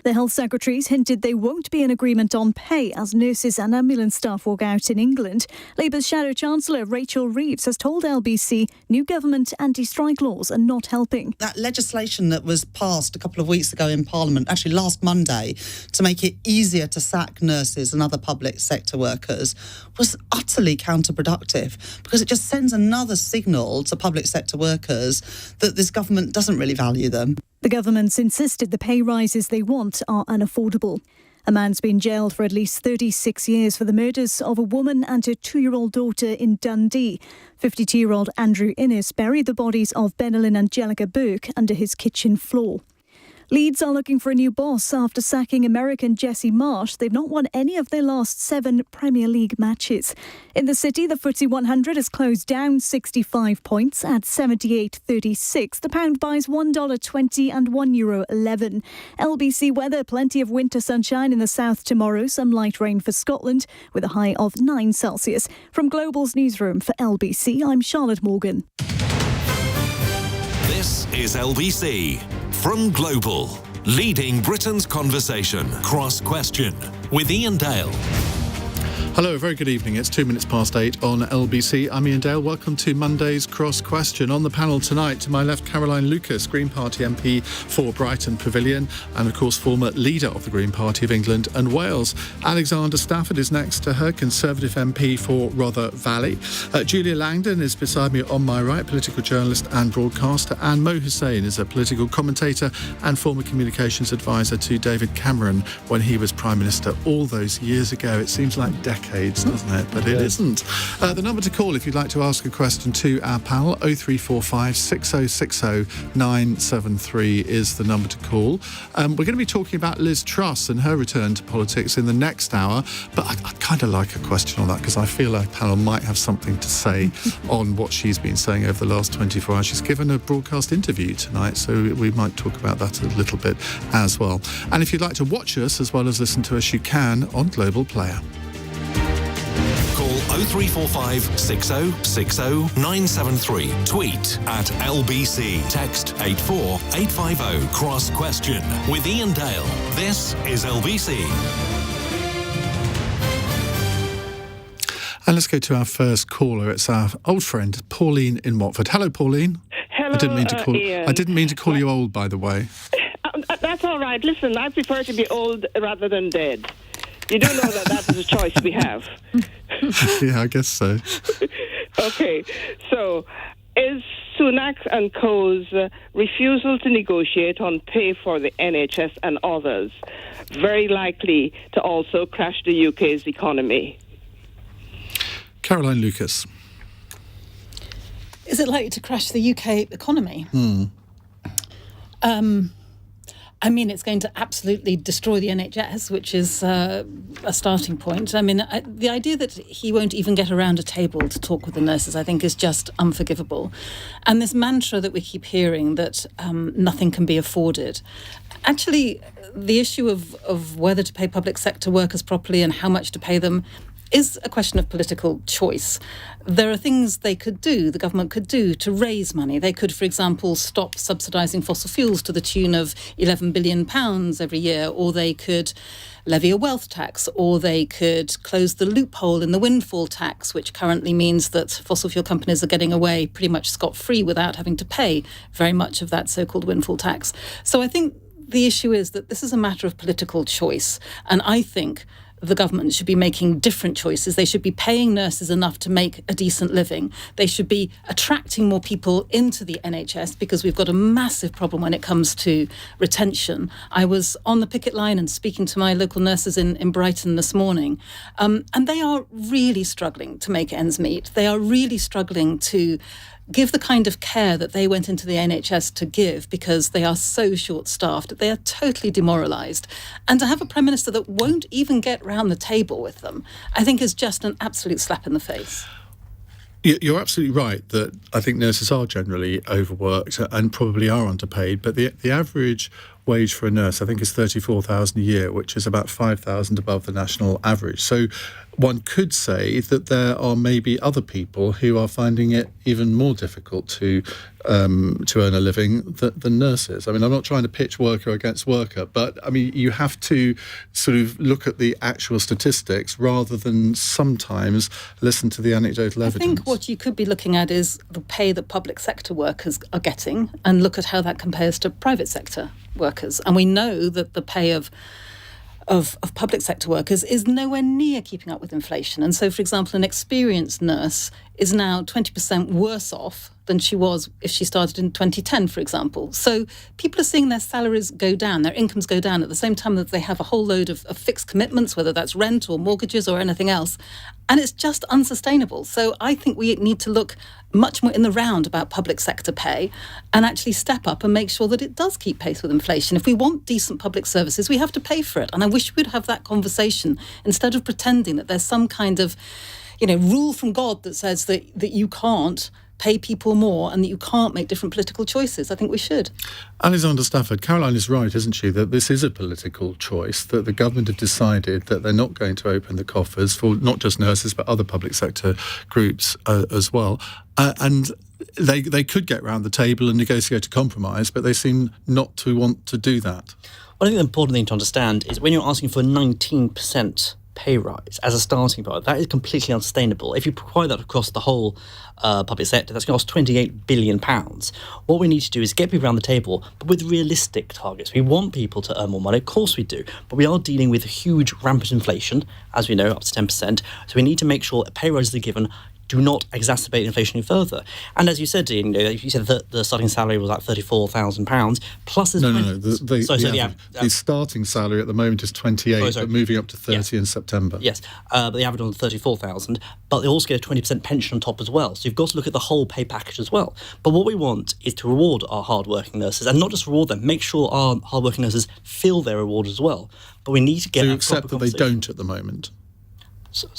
The Health Secretaries hinted there won't be an agreement on pay as nurses and ambulance staff walk out in England. Labour's Shadow Chancellor Rachel Reeves has told LBC new government anti-strike laws are not helping. That legislation that was passed a couple of weeks ago in Parliament, actually last Monday, to make it easier to sack nurses and other public sector workers was utterly counterproductive because it just sends another signal to public sector workers that this government doesn't really value them. The government's insisted the pay rises they want are unaffordable. A man's been jailed for at least 36 years for the murders of a woman and her 2-year-old daughter in Dundee. 52-year-old Andrew Innes buried the bodies of Benelin and Angelica Burke under his kitchen floor. Leeds are looking for a new boss after sacking American Jesse Marsh. They've not won any of their last 7 Premier League matches. In the city, the FTSE 100 has closed down 65 points at 78.36. The pound buys $1.20 and €1.11. LBC weather, plenty of winter sunshine in the south tomorrow, some light rain for Scotland with a high of 9 Celsius. From Global's newsroom for LBC, I'm Charlotte Morgan. This is LBC from Global, leading Britain's conversation. Cross Question with Iain Dale. Hello, a very good evening. It's 8 on LBC. I'm Iain Dale. Welcome to Monday's Cross Question. On the panel tonight, to my left, Caroline Lucas, Green Party MP for Brighton Pavilion and, of course, former leader of the Green Party of England and Wales. Alexander Stafford is next to her, Conservative MP for Rother Valley. Julia Langdon is beside me on my right, political journalist and broadcaster. And Mo Hussein is a political commentator and former communications advisor to David Cameron when he was Prime Minister all those years ago. It seems like decades, doesn't it? But it isn't. The number to call if you'd like to ask a question to our panel, 0345 6060 973 is the number to call. We're going to be talking about Liz Truss and her return to politics in the next hour, but I'd kind of like a question on that because I feel our panel might have something to say on what she's been saying over the last 24 hours. She's given a broadcast interview tonight, so we might talk about that a little bit as well. And if you'd like to watch us as well as listen to us, you can on Global Player. Call 0345 6060 973. Tweet at LBC. Text 84850. Cross Question with Iain Dale. This is LBC. And let's go to our first caller. It's our old friend, Pauline in Watford. Hello, Pauline. Hello, I didn't mean to call you old, by the way. That's all right. Listen, I prefer to be old rather than dead. You do know that is a choice we have. Yeah, I guess so. Okay, so is Sunak and Co.'s refusal to negotiate on pay for the NHS and others very likely to also crash the UK's economy? Caroline Lucas. Is it likely to crash the UK economy? I mean, it's going to absolutely destroy the NHS, which is a starting point. I mean, the idea that he won't even get around a table to talk with the nurses, I think, is just unforgivable. And this mantra that we keep hearing that nothing can be afforded. Actually, the issue of whether to pay public sector workers properly and how much to pay them is a question of political choice. There are things they could do, the government could do, to raise money. They could, for example, stop subsidising fossil fuels to the tune of £11 billion every year, or they could levy a wealth tax, or they could close the loophole in the windfall tax, which currently means that fossil fuel companies are getting away pretty much scot-free without having to pay very much of that so-called windfall tax. So I think the issue is that this is a matter of political choice, and I think the government should be making different choices. They should be paying nurses enough to make a decent living. They should be attracting more people into the NHS because we've got a massive problem when it comes to retention. I was on the picket line and speaking to my local nurses in Brighton this morning, and they are really struggling to make ends meet. They are really struggling to give the kind of care that they went into the NHS to give because they are so short-staffed. They are totally demoralised. And to have a Prime Minister that won't even get round the table with them, I think is just an absolute slap in the face. You're absolutely right that I think nurses are generally overworked and probably are underpaid, but the average wage for a nurse, I think, is $34,000 a year, which is about $5,000 above the national average. So one could say that there are maybe other people who are finding it even more difficult to earn a living than nurses. I mean, I'm not trying to pitch worker against worker, but I mean, you have to sort of look at the actual statistics rather than sometimes listen to the anecdotal evidence. I think what you could be looking at is the pay that public sector workers are getting and look at how that compares to private sector workers. And we know that the pay of public sector workers is nowhere near keeping up with inflation. And so, for example, an experienced nurse is now 20% worse off than she was if she started in 2010, for example. So people are seeing their salaries go down, their incomes go down at the same time that they have a whole load of fixed commitments, whether that's rent or mortgages or anything else. And it's just unsustainable. So I think we need to look much more in the round about public sector pay and actually step up and make sure that it does keep pace with inflation. If we want decent public services, we have to pay for it. And I wish we'd have that conversation instead of pretending that there's some kind of, rule from God that says that you can't pay people more and that you can't make different political choices. I think we should. Alexander Stafford, Caroline is right, isn't she, that this is a political choice, that the government have decided that they're not going to open the coffers for not just nurses but other public sector groups as well. And they could get round the table and negotiate a compromise, but they seem not to want to do that. Well, I think the important thing to understand is when you're asking for 19% pay rise as a starting point, that is completely unsustainable. If you provide that across the whole public sector, that's going to cost £28 billion. What we need to do is get people around the table, but with realistic targets. We want people to earn more money, of course we do, but we are dealing with huge rampant inflation, as we know, up to 10%. So we need to make sure that pay rises are given do not exacerbate inflation any further. And as you said, Iain, you said that the starting salary was like £34,000 plus. No. The starting salary at the moment is 28, but moving up to 30 in September. Yes, but the average on 34,000. But they also get a 20% pension on top as well. So you've got to look at the whole pay package as well. But what we want is to reward our hard-working nurses, and not just reward them. Make sure our hard-working nurses feel their reward as well. But we need to get. So you accept that they don't at the moment.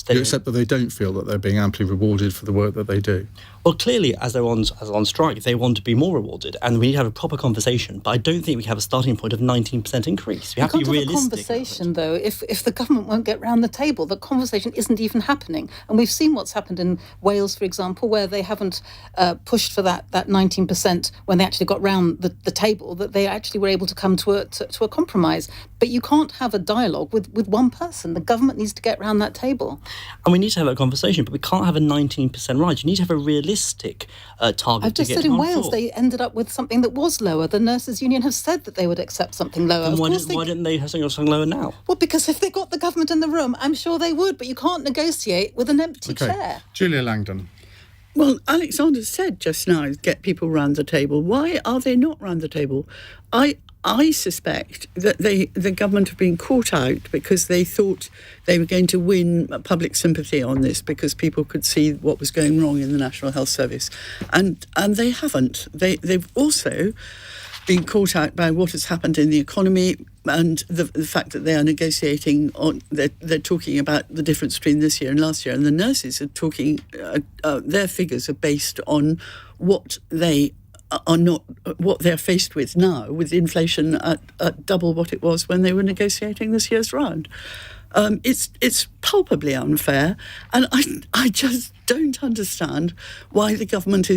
You accept that they don't feel that they're being amply rewarded for the work that they do? Well, clearly, as they're on strike, they want to be more rewarded, and we need to have a proper conversation. But I don't think we can have a starting point of 19% increase. We have to be realistic. Have a conversation, though, if the government won't get round the table. The conversation isn't even happening. And we've seen what's happened in Wales, for example, where they haven't pushed for that 19% when they actually got round the table, that they actually were able to come to a compromise. But you can't have a dialogue with one person. The government needs to get round that table. And we need to have that conversation, but we can't have a 19% rise. You need to have a realistic target. I've just said in Wales they ended up with something that was lower. The Nurses Union have said that they would accept something lower. And why didn't they have something lower now? Well, because if they got the government in the room, I'm sure they would, but you can't negotiate with an empty chair. Julia Langdon. Well, Alexander said just now, get people round the table. Why are they not round the table? I suspect that the government have been caught out because they thought they were going to win public sympathy on this because people could see what was going wrong in the National Health Service. And they haven't. They've also been caught out by what has happened in the economy and the fact that they are negotiating on. They're talking about the difference between this year and last year, and the nurses are talking. Their figures are based on what they are not what they're faced with now, with inflation at double what it was when they were negotiating this year's round. It's palpably unfair, and I just don't understand why the government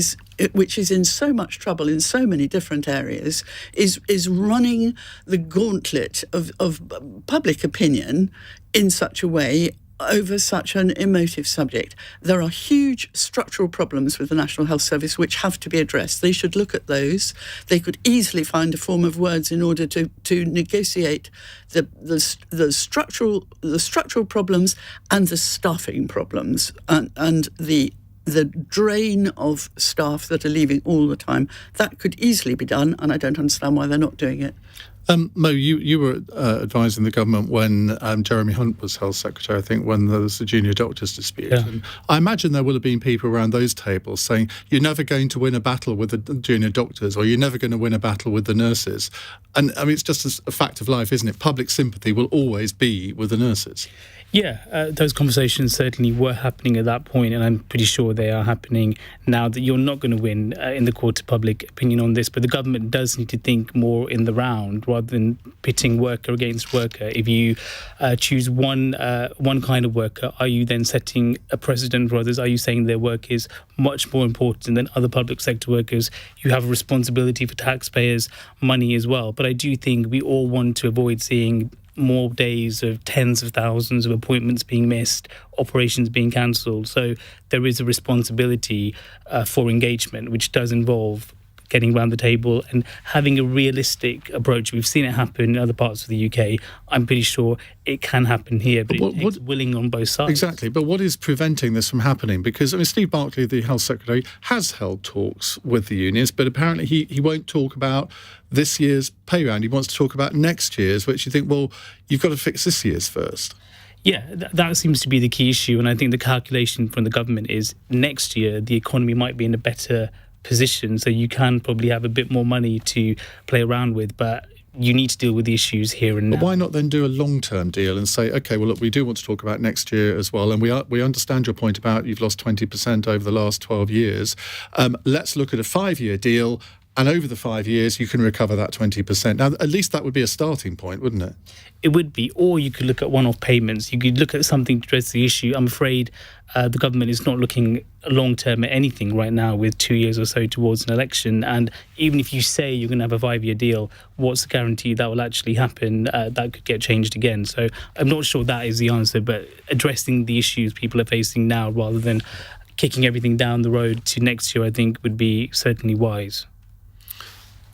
which is in so much trouble in so many different areas, is running the gauntlet of public opinion in such a way over such an emotive subject. There are huge structural problems with the National Health Service which have to be addressed. They should look at those. They could easily find a form of words in order to negotiate the structural problems and the staffing problems and the drain of staff that are leaving all the time. That could easily be done, and I don't understand why they're not doing it. Mo, you were advising the government when Jeremy Hunt was Health Secretary, I think, when there was the junior doctors dispute. Yeah. And I imagine there will have been people around those tables saying, you're never going to win a battle with the junior doctors, or you're never going to win a battle with the nurses. And I mean, it's just a fact of life, isn't it? Public sympathy will always be with the nurses. Yeah, those conversations certainly were happening at that point, and I'm pretty sure they are happening now. That you're not going to win in the court of public opinion on this, but the government does need to think more in the round rather than pitting worker against worker. If you choose one kind of worker, are you then setting a precedent for others? Are you saying their work is much more important than other public sector workers? You have a responsibility for taxpayers' money as well. But I do think we all want to avoid seeing more days of tens of thousands of appointments being missed, operations being cancelled. So there is a responsibility for engagement, which does involve getting around the table and having a realistic approach. We've seen it happen in other parts of the UK. I'm pretty sure it can happen here, but it takes willing on both sides. Exactly. But what is preventing this from happening? Because, I mean, Steve Barclay, the Health Secretary, has held talks with the unions, but apparently he won't talk about this year's pay round. He wants to talk about next year's, which you think, well, you've got to fix this year's first. Yeah, that seems to be the key issue. And I think the calculation from the government is next year the economy might be in a better position, so you can probably have a bit more money to play around with, but you need to deal with the issues here and now. But why not then do a long-term deal and say, OK, well, look, we do want to talk about next year as well, and we understand your point about you've lost 20% over the last 12 years. Let's look at a 5-year deal, and over the 5 years, you can recover that 20%. Now, at least that would be a starting point, wouldn't it? It would be. Or you could look at one-off payments. You could look at something to address the issue. I'm afraid the government is not looking long-term at anything right now with 2 years or so towards an election. And even if you say you're going to have a 5-year deal, what's the guarantee that will actually happen? That could get changed again. So I'm not sure that is the answer, but addressing the issues people are facing now rather than kicking everything down the road to next year, I think would be certainly wise.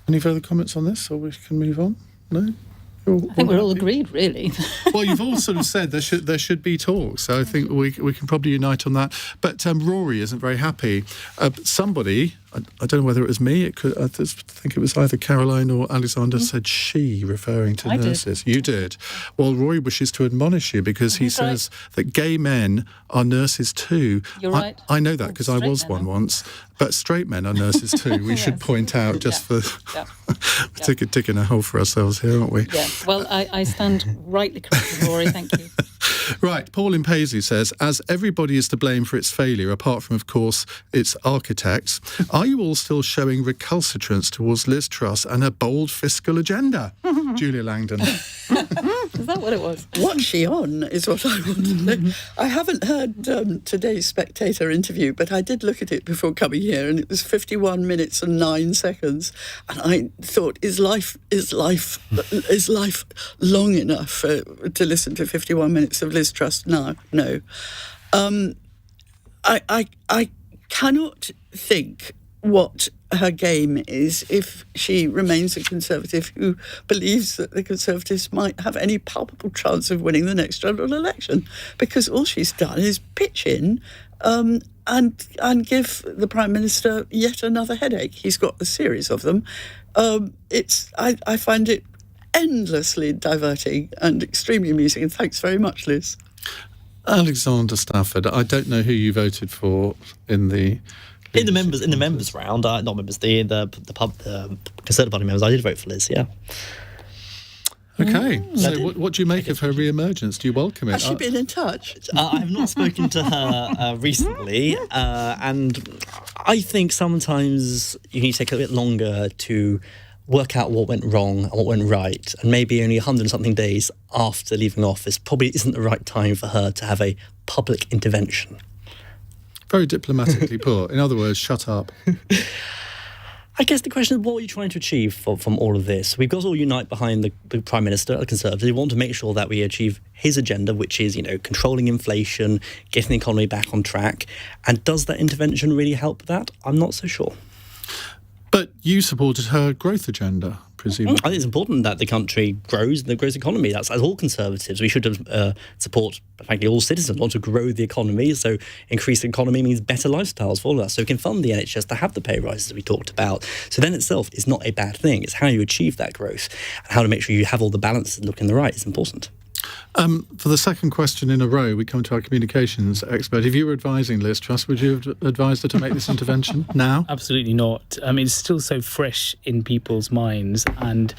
Any further comments on this, or we can move on? No? I think we're all agreed, really. Well, you've all sort of said there should be talks, so I think we can probably unite on that. But Rory isn't very happy. Somebody, I don't know whether it was me, I think it was either Caroline or Alexander, said she, referring to nurses. You did. Well, Rory wishes to admonish you because he says that gay men are nurses too. You're right. I know that because I was one once. But straight men are nurses too. We should point out just for ticking a hole for ourselves here, aren't we? Yeah. Well, I stand rightly corrected, Rory. Thank you. Right. Paul in Paisley says, as everybody is to blame for its failure, apart from, of course, its architects, are you all still showing recalcitrance towards Liz Truss and her bold fiscal agenda? Julia Langdon. Is that what it was? What's she on is what I want to know. I haven't heard today's Spectator interview, but I did look at it before coming here, and it was 51 minutes and 9 seconds. And I thought, is life long enough to listen to 51 minutes of Liz Truss? No. I cannot think what her game is if she remains a Conservative who believes that the Conservatives might have any palpable chance of winning the next general election, because all she's done is pitch in and give the Prime Minister yet another headache. He's got a series of them. I find it endlessly diverting and extremely amusing, and thanks very much, Liz. Alexander Stafford, I don't know who you voted for in the members round, not members, the Conservative Party members. I did vote for Liz. Yeah. Okay. So, what do you make of her re-emergence? Do you welcome it? Has she been in touch? I have not spoken to her recently, and I think sometimes you need to take a bit longer to work out what went wrong and what went right, and maybe only 100 and something days after leaving office probably isn't the right time for her to have a public intervention. Very diplomatically put. In other words, shut up. I guess the question is, what are you trying to achieve from all of this? We've got to all unite behind the Prime Minister, the Conservatives. We want to make sure that we achieve his agenda, which is, controlling inflation, getting the economy back on track. And does that intervention really help that? I'm not so sure. But you supported her growth agenda, presumably. I think it's important that the country grows and the grows economy. That's, as all Conservatives, we should support, frankly, all citizens want to grow the economy. So increased economy means better lifestyles for all of us. So we can fund the NHS to have the pay rises we talked about. So then itself is not a bad thing. It's how you achieve that growth and how to make sure you have all the balance and look in the right is important. For the second question in a row, we come to our communications expert. If you were advising Liz Truss, would you have advised her to make this intervention now? Absolutely not. I mean, it's still so fresh in people's minds, and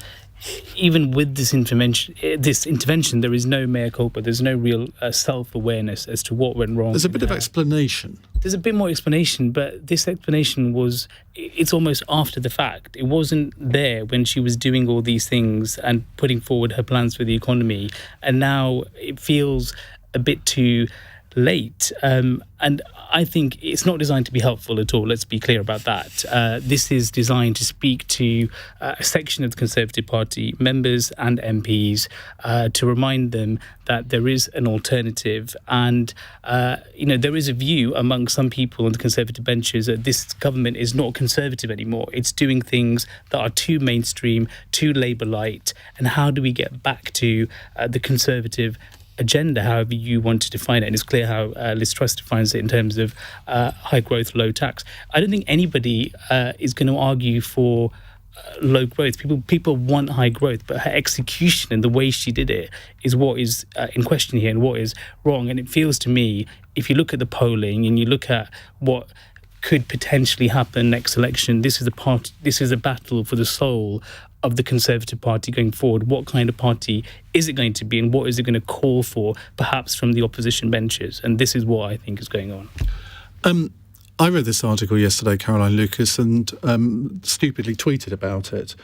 even with this intervention, there is no mea culpa. There's no real self-awareness as to what went wrong. There's a bit of explanation. There's a bit more explanation, but this explanation it's almost after the fact. It wasn't there when she was doing all these things and putting forward her plans for the economy. And now it feels a bit too late. And I think it's not designed to be helpful at all. Let's be clear about that. This is designed to speak to a section of the Conservative Party members and MPs to remind them that there is an alternative. And, there is a view among some people on the Conservative benches that this government is not Conservative anymore. It's doing things that are too mainstream, too Labour-light. And how do we get back to the Conservative agenda, however you want to define it? And it's clear how Liz Truss defines it in terms of high growth, low tax. I don't think anybody is going to argue for low growth. People want high growth, but her execution and the way she did it is what is in question here and what is wrong. And it feels to me, if you look at the polling and you look at what could potentially happen next election, this is a battle for the soul of the Conservative Party going forward. What kind of party is it going to be, and what is it going to call for, perhaps from the opposition benches? And this is what I think is going on. I read this article yesterday, Caroline Lucas, and stupidly tweeted about it.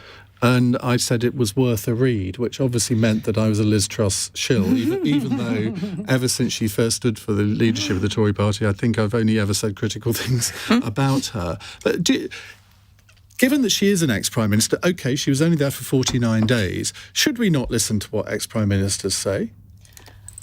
And I said it was worth a read, which obviously meant that I was a Liz Truss shill, even though ever since she first stood for the leadership of the Tory party, I think I've only ever said critical things about her. But given that she is an ex-Prime Minister, OK, she was only there for 49 days, should we not listen to what ex-Prime Ministers say?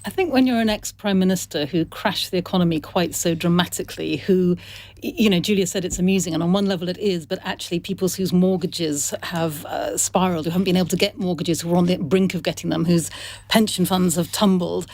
I think when you're an ex-Prime Minister who crashed the economy quite so dramatically, who, Julia said it's amusing, and on one level it is, but actually people whose mortgages have spiralled, who haven't been able to get mortgages, who are on the brink of getting them, whose pension funds have tumbled,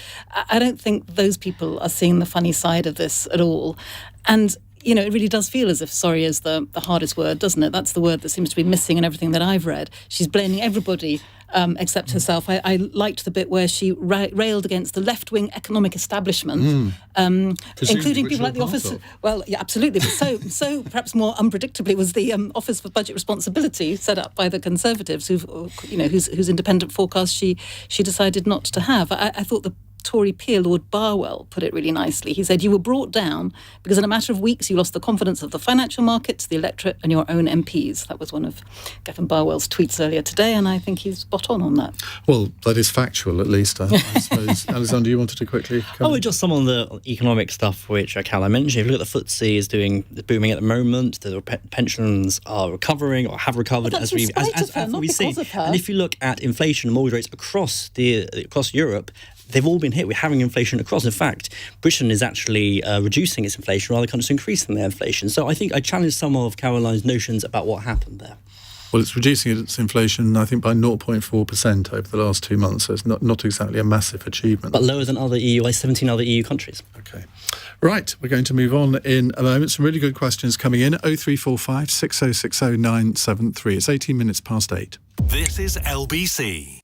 I don't think those people are seeing the funny side of this at all. And it really does feel as if sorry is the hardest word, doesn't it? That's the word that seems to be missing in everything that I've read. She's blaming everybody except herself. I liked the bit where she railed against the left-wing economic establishment, including people like the Office... Well, yeah, absolutely. But so perhaps more unpredictably was the Office for Budget Responsibility set up by the Conservatives, whose independent forecast she decided not to have. I thought the Tory peer, Lord Barwell, put it really nicely. He said, "You were brought down because in a matter of weeks you lost the confidence of the financial markets, the electorate and your own MPs." That was one of Gavin Barwell's tweets earlier today, and I think he's spot on that. Well, that is factual, at least, I suppose. Alexander, you wanted to quickly come just some on the economic stuff which Caroline mentioned. If you look at the FTSE is booming at the moment, the pensions are recovering or have recovered as we've seen. And if you look at inflation and mortgage rates across Europe, they've all been hit. We're having inflation across. In fact, Britain is actually reducing its inflation, while other countries increasing their inflation. So I think I challenge some of Caroline's notions about what happened there. Well, it's reducing its inflation, I think, by 0.4% over the last 2 months. So it's not exactly a massive achievement. But lower than 17 other EU countries. OK. Right, we're going to move on in a moment. Some really good questions coming in. 0345 6060 973. It's 18 minutes past 8. This is LBC.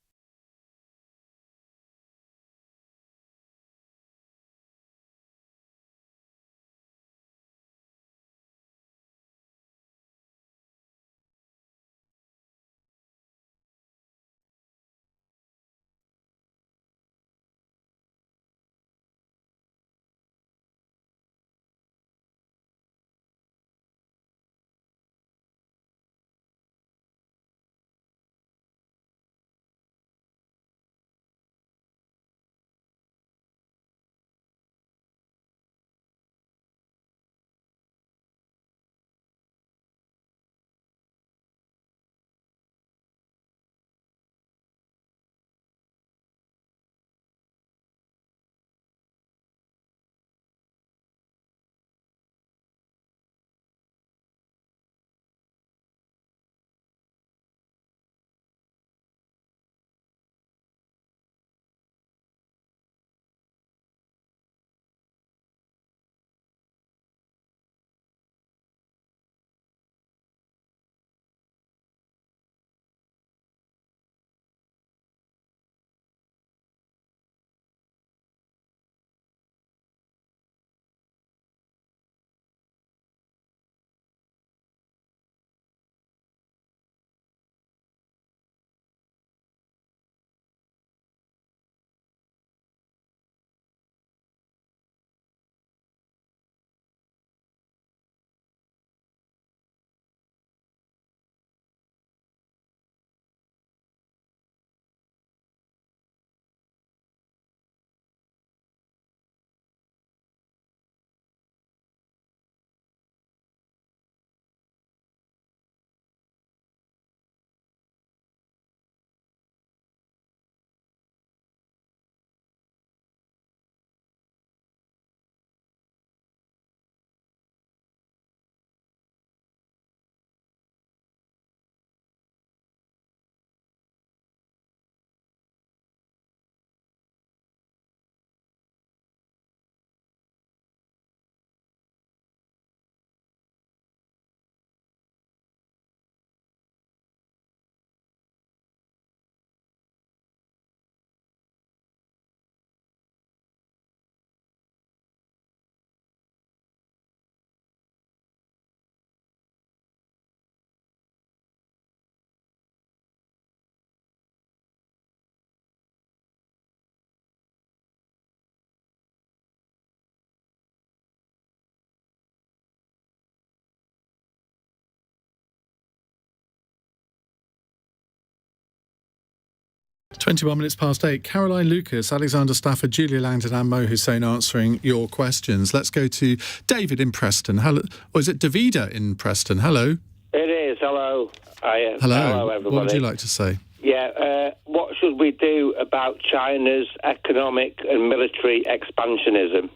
21 minutes past 8. Caroline Lucas, Alexander Stafford, Julia Langdon and Mo Hussein answering your questions. Let's go to David in Preston. Hello. Or is it Davida in Preston? Hello. It is. Hello. Hello, everybody. What would you like to say? Yeah, what should we do about China's economic and military expansionism?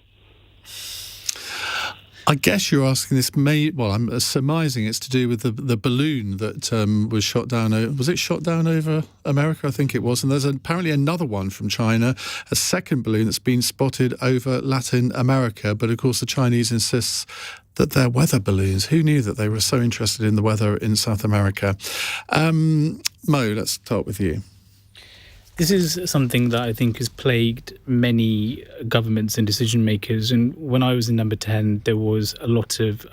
I guess you're asking this. I'm surmising it's to do with the balloon that was shot down. Was it shot down over America? I think it was. And there's apparently another one from China, a second balloon that's been spotted over Latin America. But of course, the Chinese insists that they're weather balloons. Who knew that they were so interested in the weather in South America? Mo, let's start with you. This is something that I think has plagued many governments and decision makers. And when I was in Number 10, there was a lot of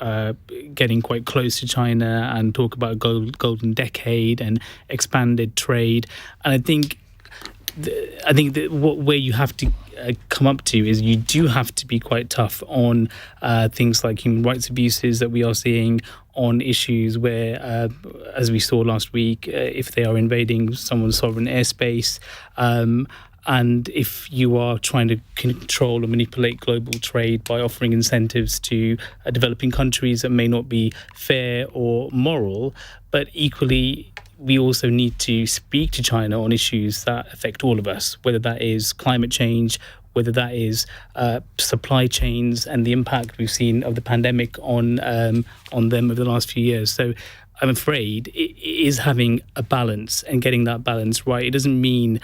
getting quite close to China and talk about golden decade and expanded trade. And I think that where you have to come up to is you do have to be quite tough on things like human rights abuses that we are seeing, on issues where, as we saw last week, if they are invading someone's sovereign airspace, and if you are trying to control or manipulate global trade by offering incentives to developing countries that may not be fair or moral, but equally we also need to speak to China on issues that affect all of us, whether that is climate change, whether that is supply chains and the impact we've seen of the pandemic on them over the last few years. So I'm afraid it is having a balance and getting that balance right. It doesn't mean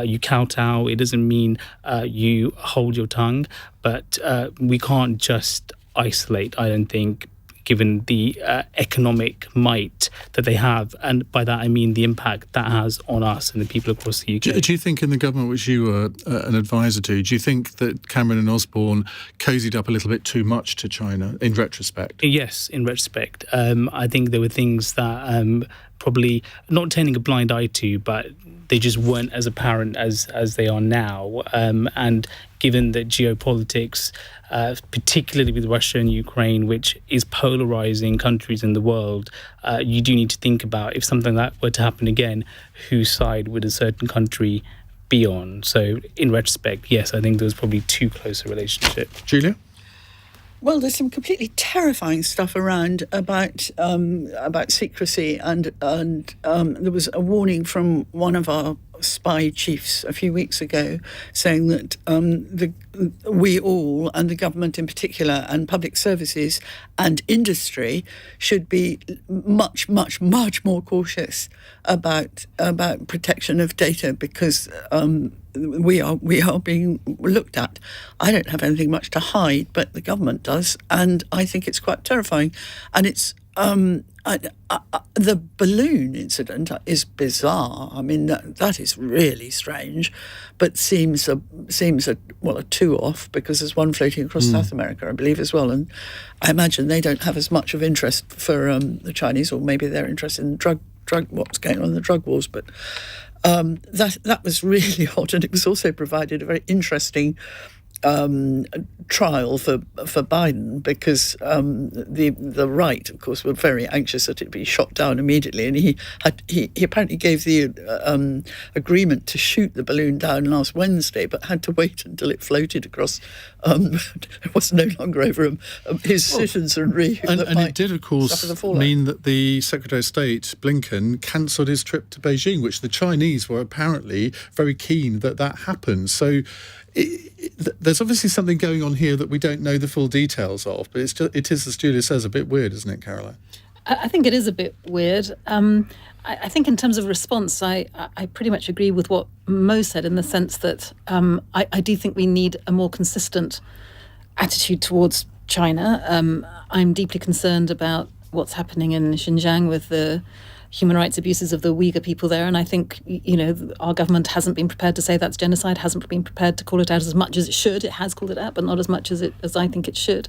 you kowtow. It doesn't mean you hold your tongue. But we can't just isolate, I don't think, given the economic might that they have. And by that, I mean the impact that has on us and the people across the UK. Do you think in the government which you were an advisor to, do you think that Cameron and Osborne cozied up a little bit too much to China in retrospect? Yes, in retrospect. I think there were things that probably not turning a blind eye to, but they just weren't as apparent as they are now. And given that geopolitics, particularly with Russia and Ukraine, which is polarizing countries in the world, you do need to think about, if something like that were to happen again, whose side would a certain country be on? So in retrospect, yes, I think there was probably too close a relationship. Julia? Well, there's some completely terrifying stuff around about secrecy, and there was a warning from one of our spy chiefs a few weeks ago saying that we all, and the government in particular, and public services and industry should be much, much, much more cautious about protection of data, because we are being looked at. I don't have anything much to hide, but the government does, and I think it's quite terrifying. And it's the balloon incident is bizarre. I mean, that is really strange, but seems a two off, because there's one floating across South America, I believe, as well. And I imagine they don't have as much of interest for the Chinese, or maybe they're interested in drug what's going on in the drug wars. But that was really odd, and it was also provided a very interesting trial for Biden, because the right, of course, were very anxious that it be shot down immediately, and he apparently gave the agreement to shoot the balloon down last Wednesday, but had to wait until it floated across. It was no longer over his citizens and it did, of course, mean that the Secretary of State Blinken cancelled his trip to Beijing, which the Chinese were apparently very keen that happened. So there's obviously something going on here that we don't know the full details of, but it is, as Julia says, a bit weird, isn't it, Caroline? I think it is a bit weird. I think in terms of response, I pretty much agree with what Mo said, in the sense that I do think we need a more consistent attitude towards China. I'm deeply concerned about what's happening in Xinjiang with the human rights abuses of the Uyghur people there, and I think, our government hasn't been prepared to say that's genocide, hasn't been prepared to call it out as much as it should. It has called it out, but not as much as I think it should.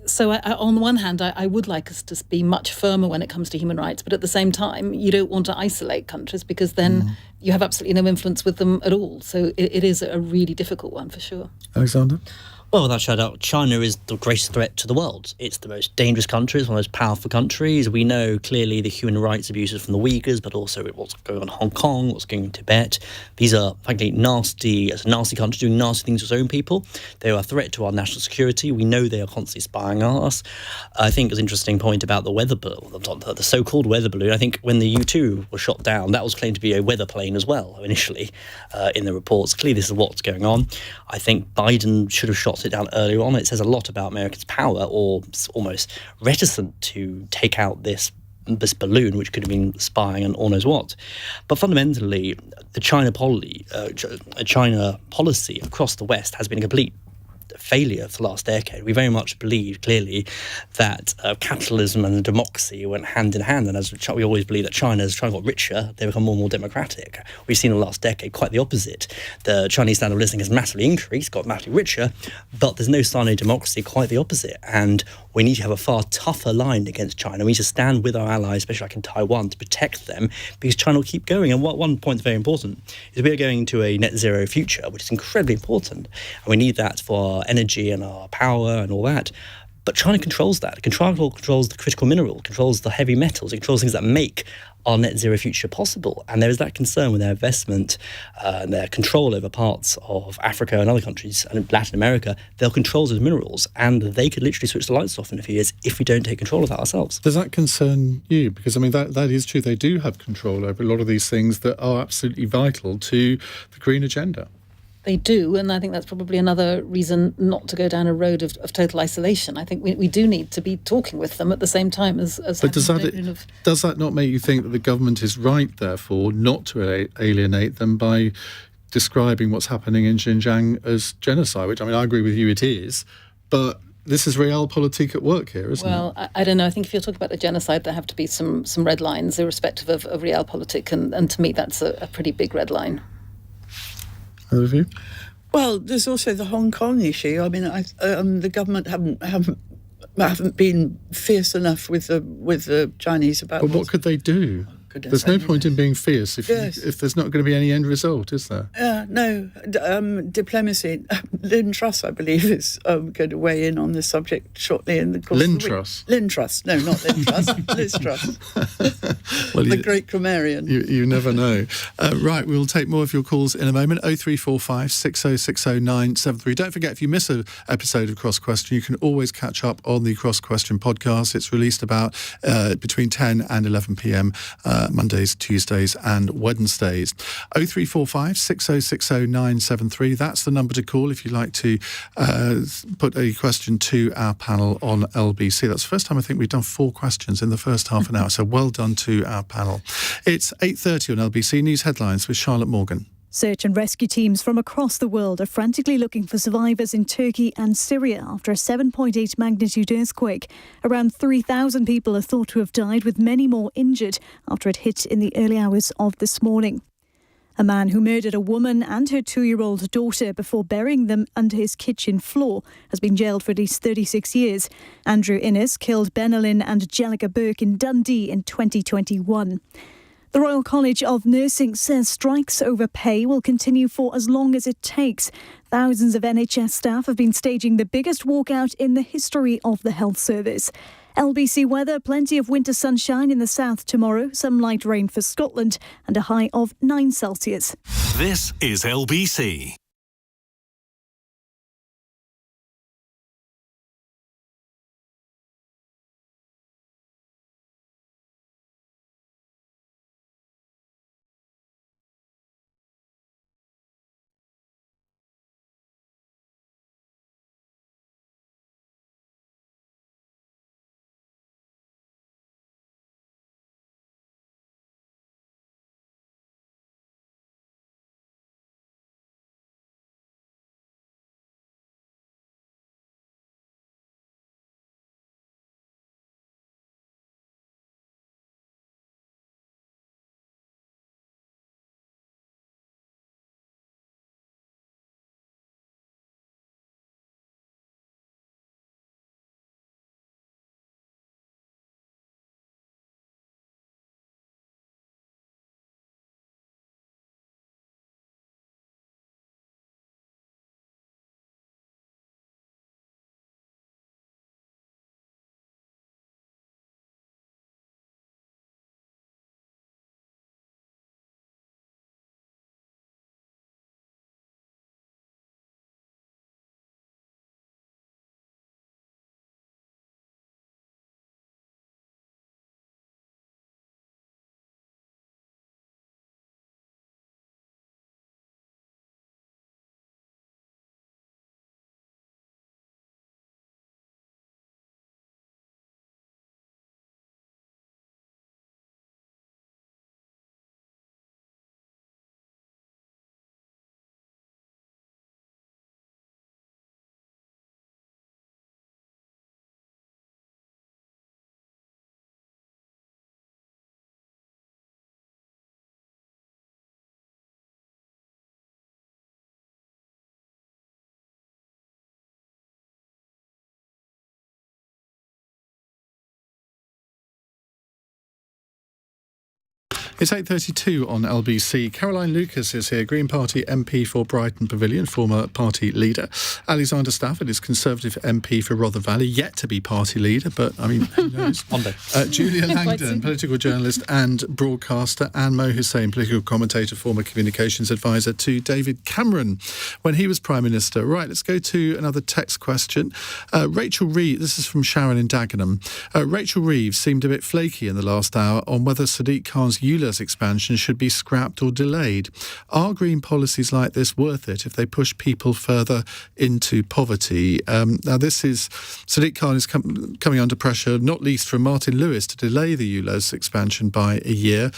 So on the one hand, I would like us to be much firmer when it comes to human rights, but at the same time, you don't want to isolate countries, because then you have absolutely no influence with them at all. So it is a really difficult one, for sure. Alexander? Well, without a doubt, China is the greatest threat to the world. It's the most dangerous country, it's one of the most powerful countries. We know clearly the human rights abuses from the Uyghurs, but also what's going on in Hong Kong, what's going on in Tibet. These are, frankly, it's a nasty country doing nasty things to its own people. They are a threat to our national security. We know they are constantly spying on us. I think it was an interesting point about the weather balloon, the so-called weather balloon. I think when the U-2 was shot down, that was claimed to be a weather plane as well, initially, in the reports. Clearly, this is what's going on. I think Biden should have shot it down earlier on. It says a lot about America's power, or almost reticent to take out this balloon, which could have been spying and all knows what. But fundamentally, the China policy across the West has been a complete failure for the last decade. We very much believe clearly that capitalism and democracy went hand in hand, and as we always believe that as China got richer, they become more and more democratic. We've seen in the last decade quite the opposite. The Chinese standard of living has massively increased, got massively richer, but there's no sign of democracy, quite the opposite. And we need to have a far tougher line against China. We need to stand with our allies, especially like in Taiwan, to protect them, because China will keep going. And one point is very important, is we are going to a net zero future, which is incredibly important. And we need that for our energy and our power and all that. But China controls that. China controls the critical mineral, controls the heavy metals, it controls things that make our net zero future possible. And there is that concern with their investment and their control over parts of Africa and other countries and Latin America. They'll control those minerals, and they could literally switch the lights off in a few years if we don't take control of that ourselves. Does that concern you? Because, I mean, that is true. They do have control over a lot of these things that are absolutely vital to the green agenda. They do, and I think that's probably another reason not to go down a road of total isolation. I think we do need to be talking with them at the same time as but does that not make you think that the government is right, therefore, not to alienate them by describing what's happening in Xinjiang as genocide? Which, I mean, I agree with you, it is, but this is realpolitik at work here, isn't it? Well, I don't know. I think if you're talking about a genocide, there have to be some red lines, irrespective of realpolitik, and to me, that's a pretty big red line. Overview? Well, there's also the Hong Kong issue. I mean, the government haven't been fierce enough with the Chinese about. But what could they do? There's no point in being fierce if there's not going to be any end result, is there? No. Diplomacy. Lynn Truss, I believe, is going to weigh in on this subject shortly in the course Lynn of the week. Truss? Lynn Truss. No, not Lynn Truss. Liz Truss. Well, the great grammarian. You never know. Right, we'll take more of your calls in a moment. 0345 6060 973. Don't forget, if you miss an episode of Cross Question, you can always catch up on the Cross Question podcast. It's released about between 10 and 11 p.m. Mondays, Tuesdays and Wednesdays. 0345 6060 973. That's the number to call if you'd like to put a question to our panel on LBC. That's the first time I think we've done 4 questions in the first half an hour, so well done to our panel. It's 8:30 on LBC News Headlines with Charlotte Morgan. Search and rescue teams from across the world are frantically looking for survivors in Turkey and Syria after a 7.8 magnitude earthquake. Around 3,000 people are thought to have died, with many more injured after it hit in the early hours of this morning. A man who murdered a woman and her 2-year-old daughter before burying them under his kitchen floor has been jailed for at least 36 years. Andrew Innes killed Benelin and Jellica Burke in Dundee in 2021. The Royal College of Nursing says strikes over pay will continue for as long as it takes. Thousands of NHS staff have been staging the biggest walkout in the history of the health service. LBC weather, plenty of winter sunshine in the south tomorrow, some light rain for Scotland and a high of 9 Celsius. This is LBC. It's 8:32 on LBC. Caroline Lucas is here, Green Party MP for Brighton Pavilion, former party leader. Alexander Stafford is Conservative MP for Rother Valley, yet to be party leader, but I mean, who knows? One day. Julia Langdon, political journalist and broadcaster, and Hussein, political commentator, former communications advisor to David Cameron when he was Prime Minister. Right, let's go to another text question. Rachel Reeves, this is from Sharon in Dagenham. Rachel Reeves seemed a bit flaky in the last hour on whether Sadiq Khan's ULEZ expansion should be scrapped or delayed. Are green policies like this worth it if they push people further into poverty? Now, this is Sadiq Khan is coming under pressure, not least from Martin Lewis, to delay the ULEZ expansion by a year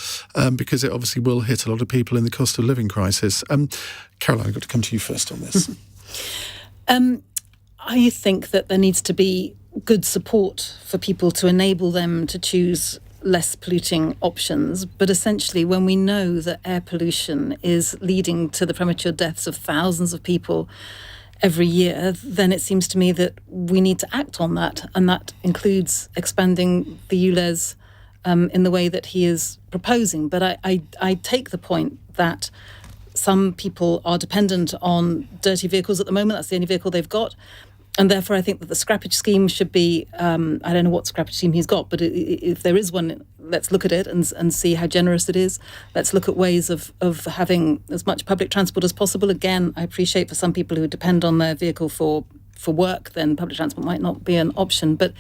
because it obviously will hit a lot of people in the cost of living crisis. Caroline, I've got to come to you first on this. I think that there needs to be good support for people to enable them to choose less polluting options. But essentially, when we know that air pollution is leading to the premature deaths of thousands of people every year, then it seems to me that we need to act on that. And that includes expanding the ULEZ in the way that he is proposing. But I take the point that some people are dependent on dirty vehicles at the moment. That's the only vehicle they've got. And therefore, I think that the scrappage scheme should be, I don't know what scrappage scheme he's got, but if there is one, let's look at it and see how generous it is. Let's look at ways of having as much public transport as possible. Again, I appreciate for some people who depend on their vehicle for work, then public transport might not be an option. But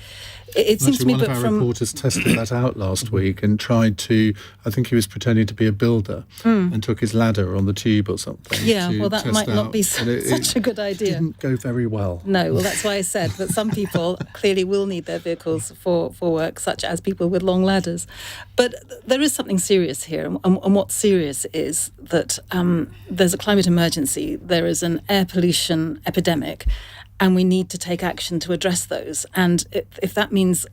it seems to me that one of our reporters tested that out last week and tried to, I think he was pretending to be a builder and took his ladder on the tube or something. Yeah, well, that might not be such a good idea. It didn't go very well. No, well, that's why I said that some people clearly will need their vehicles for work, such as people with long ladders. But there is something serious here, and what's serious is that there's a climate emergency, there is an air pollution epidemic, and we need to take action to address those. And if that means,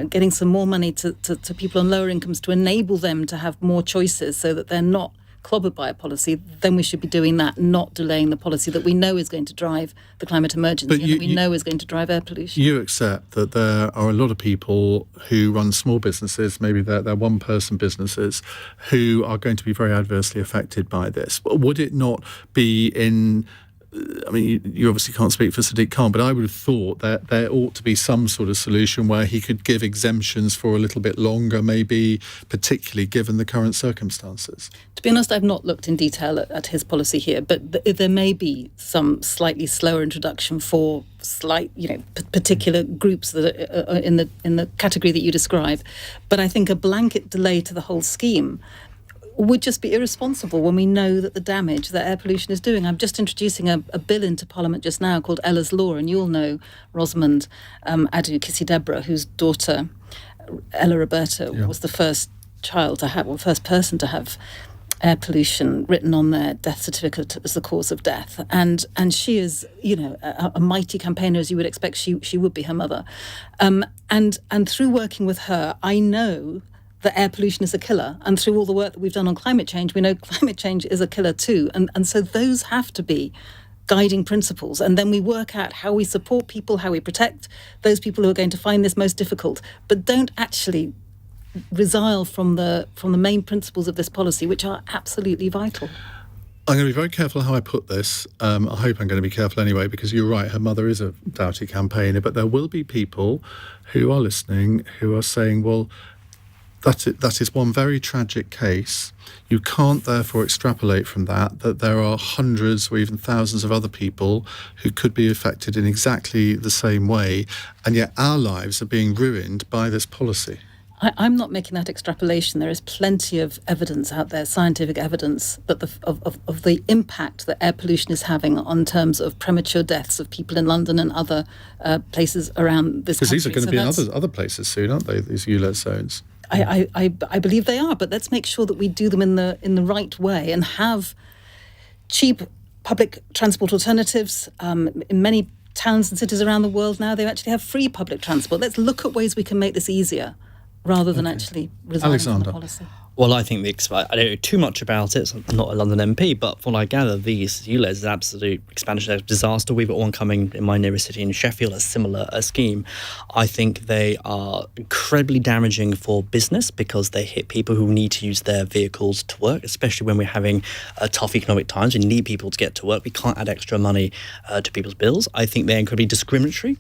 getting some more money to people on lower incomes to enable them to have more choices so that they're not clobbered by a policy, then we should be doing that, not delaying the policy that we know is going to drive the climate emergency and that we know is going to drive air pollution. You accept that there are a lot of people who run small businesses, maybe they're one-person businesses, who are going to be very adversely affected by this. Would it not be in... I mean, you obviously can't speak for Sadiq Khan, but I would have thought that there ought to be some sort of solution where he could give exemptions for a little bit longer, maybe particularly given the current circumstances. To be honest, I've not looked in detail at his policy here, but there may be some slightly slower introduction for particular groups that are in the category that you describe. But I think a blanket delay to the whole scheme would just be irresponsible when we know that the damage that air pollution is doing. I'm just introducing a bill into Parliament just now called Ella's Law, and you'll know Rosamond Adu Kissi-Debrah, whose daughter, Ella Roberta, was the first person to have air pollution written on their death certificate as the cause of death. And she is, a mighty campaigner, as you would expect she would be, her mother. And through working with her, I know that air pollution is a killer. And through all the work that we've done on climate change, we know climate change is a killer too. And so those have to be guiding principles. And then we work out how we support people, how we protect those people who are going to find this most difficult, but don't actually resile from the main principles of this policy, which are absolutely vital. I'm going to be very careful how I put this. I hope I'm going to be careful anyway, because you're right, her mother is a doughty campaigner, but there will be people who are listening who are saying, well, that is one very tragic case. You can't therefore extrapolate from that there are hundreds or even thousands of other people who could be affected in exactly the same way, and yet our lives are being ruined by this policy. I'm not making that extrapolation. There is plenty of evidence out there, scientific evidence, that of the impact that air pollution is having on terms of premature deaths of people in London and other places around this country. Because these are going to be in other places soon, aren't they, these ULEZ zones? I believe they are, but let's make sure that we do them in the right way and have cheap public transport alternatives. In many towns and cities around the world now, they actually have free public transport. Let's look at ways we can make this easier rather than actually resigning from the policy. Well, I think I don't know too much about it. So I'm not a London MP, but from what I gather, these ULEZ is an absolute expansion disaster. We've got one coming in my nearest city in Sheffield, a similar scheme. I think they are incredibly damaging for business because they hit people who need to use their vehicles to work, especially when we're having tough economic times. We need people to get to work. We can't add extra money to people's bills. I think they're incredibly discriminatory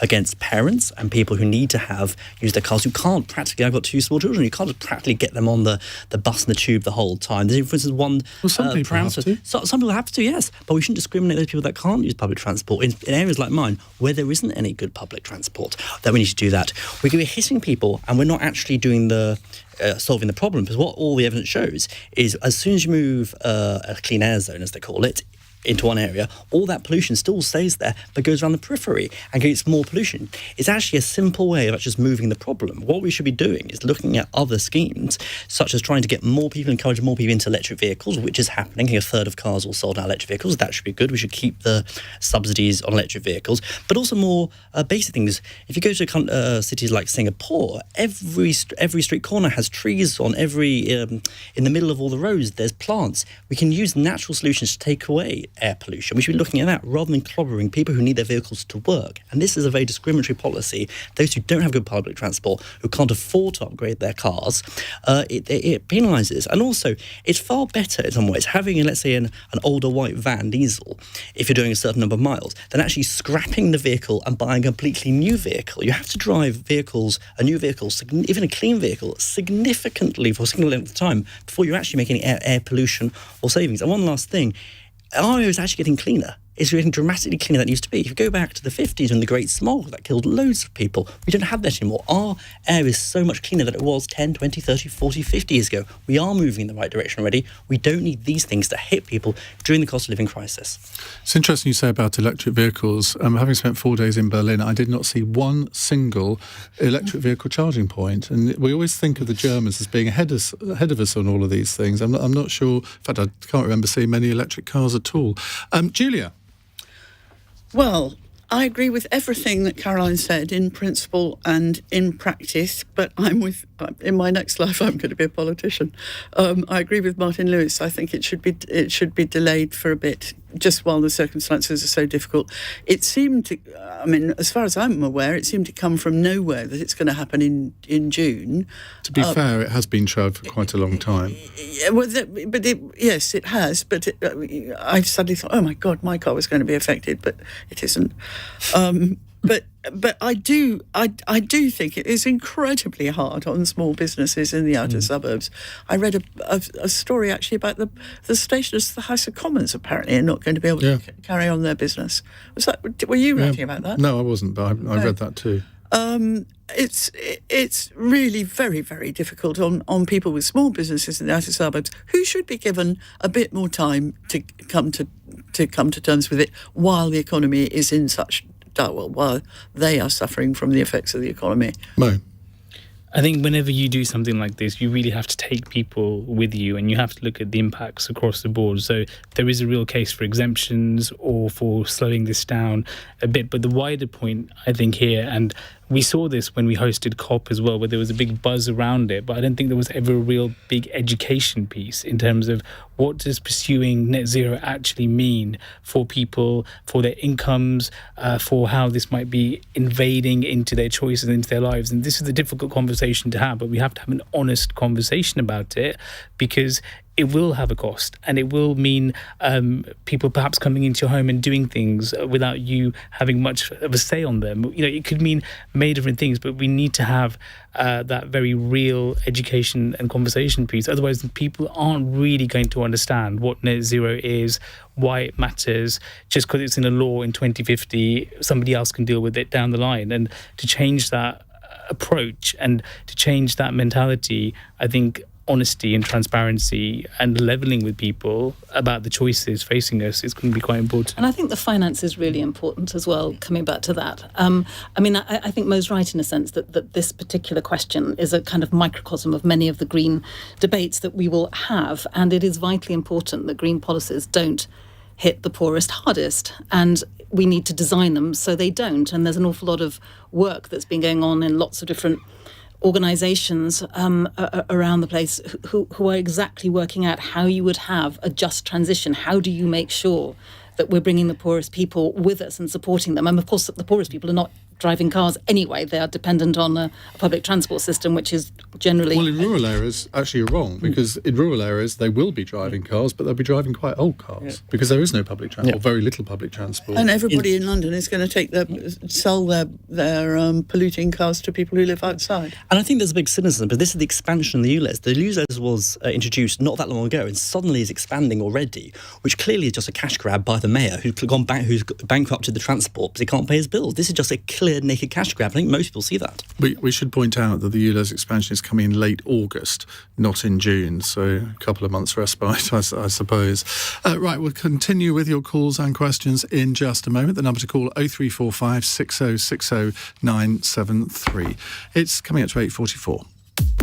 against parents and people who need to use their cars, who can't practically, I've got 2 small children, you can't just practically get them on the bus and the tube the whole time. There's, for instance, one... Well, some people have to. Some people have to, yes, but we shouldn't discriminate those people that can't use public transport. In areas like mine, where there isn't any good public transport, that we need to do that. We're going to be hitting people, and we're not actually doing solving the problem, because what all the evidence shows is as soon as you move a clean air zone, as they call it, into one area, all that pollution still stays there but goes around the periphery and creates more pollution. It's actually a simple way of just moving the problem. What we should be doing is looking at other schemes, such as trying to get more people, encourage more people into electric vehicles, which is happening. A third of cars are sold now electric vehicles. That should be good. We should keep the subsidies on electric vehicles, but also more basic things. If you go to cities like Singapore, every street corner has trees on every in the middle of all the roads. There's plants. We can use natural solutions to take away air pollution. We should be looking at that rather than clobbering people who need their vehicles to work. And this is a very discriminatory policy. Those who don't have good public transport, who can't afford to upgrade their cars, it penalises. And also, it's far better in some ways having, let's say, an older white van diesel, if you're doing a certain number of miles, than actually scrapping the vehicle and buying a completely new vehicle. You have to drive a new vehicle, even a clean vehicle, significantly for a single length of time before you're actually making air pollution or savings. And one last thing, our area is actually getting cleaner. It's getting dramatically cleaner than it used to be. If you go back to the 50s and the Great Smog that killed loads of people, we don't have that anymore. Our air is so much cleaner than it was 10, 20, 30, 40, 50 years ago. We are moving in the right direction already. We don't need these things to hit people during the cost of living crisis. It's interesting you say about electric vehicles. Having spent 4 days in Berlin, I did not see one single electric vehicle charging point. And we always think of the Germans as being ahead of us on all of these things. I'm not sure. In fact, I can't remember seeing many electric cars at all. Julia? Well, I agree with everything that Caroline said in principle and in practice, but in my next life I'm going to be a politician. I agree with Martin Lewis. I think it should be delayed for a bit, just while the circumstances are so difficult. It seemed to, as far as I'm aware, it seemed to come from nowhere that it's going to happen in June. To be fair, it has been tried for quite a long time. Yes, it has. But I suddenly thought, oh my God, my car was going to be affected, but it isn't. But I do think it is incredibly hard on small businesses in the outer suburbs. I read a story actually about the stationers of the House of Commons apparently are not going to be able to carry on their business. Were you writing about that? No, I wasn't, but I read that too. It's really very, very difficult on people with small businesses in the outer suburbs who should be given a bit more time to come to terms with it while the economy is in such while they are suffering from the effects of the economy. Mo? I think whenever you do something like this, you really have to take people with you and you have to look at the impacts across the board. So there is a real case for exemptions or for slowing this down a bit. But the wider point, I think, here, and we saw this when we hosted COP as well, where there was a big buzz around it, but I don't think there was ever a real big education piece in terms of what does pursuing net zero actually mean for people, for their incomes, for how this might be invading into their choices, into their lives. And this is a difficult conversation to have, but we have to have an honest conversation about it, because it will have a cost, and it will mean people perhaps coming into your home and doing things without you having much of a say on them. It could mean many different things, but we need to have that very real education and conversation piece. Otherwise, people aren't really going to understand what net zero is, why it matters. Just because it's in a law in 2050, somebody else can deal with it down the line. And to change that approach and to change that mentality, I think honesty and transparency and levelling with people about the choices facing us is going to be quite important. And I think the finance is really important as well, coming back to that. I think Mo's right in a sense that this particular question is a kind of microcosm of many of the green debates that we will have, and it is vitally important that green policies don't hit the poorest hardest, and we need to design them so they don't. And there's an awful lot of work that's been going on in lots of different organisations around the place who are exactly working out how you would have a just transition. How do you make sure that we're bringing the poorest people with us and supporting them? And of course, the poorest people are not driving cars anyway. They are dependent on a public transport system, which is generally... Well, in rural areas, actually you're wrong, because in rural areres they will be driving cars, but they'll be driving quite old cars, because there is no public transport, very little public transport. And everybody in London is going to sell their polluting cars to people who live outside. And I think there's a big cynicism, but this is the expansion of the ULEZ. The ULEZ was introduced not that long ago and suddenly is expanding already, which clearly is just a cash grab by the mayor who's bankrupted the transport because he can't pay his bills. This is just a clear, naked cash grab. I think most people see that. We should point out that the ULEZ expansion is coming in late August, not in June, so a couple of months respite, I suppose. Right, we'll continue with your calls and questions in just a moment. The number to call 0345 6060 973. It's coming up to 8:44.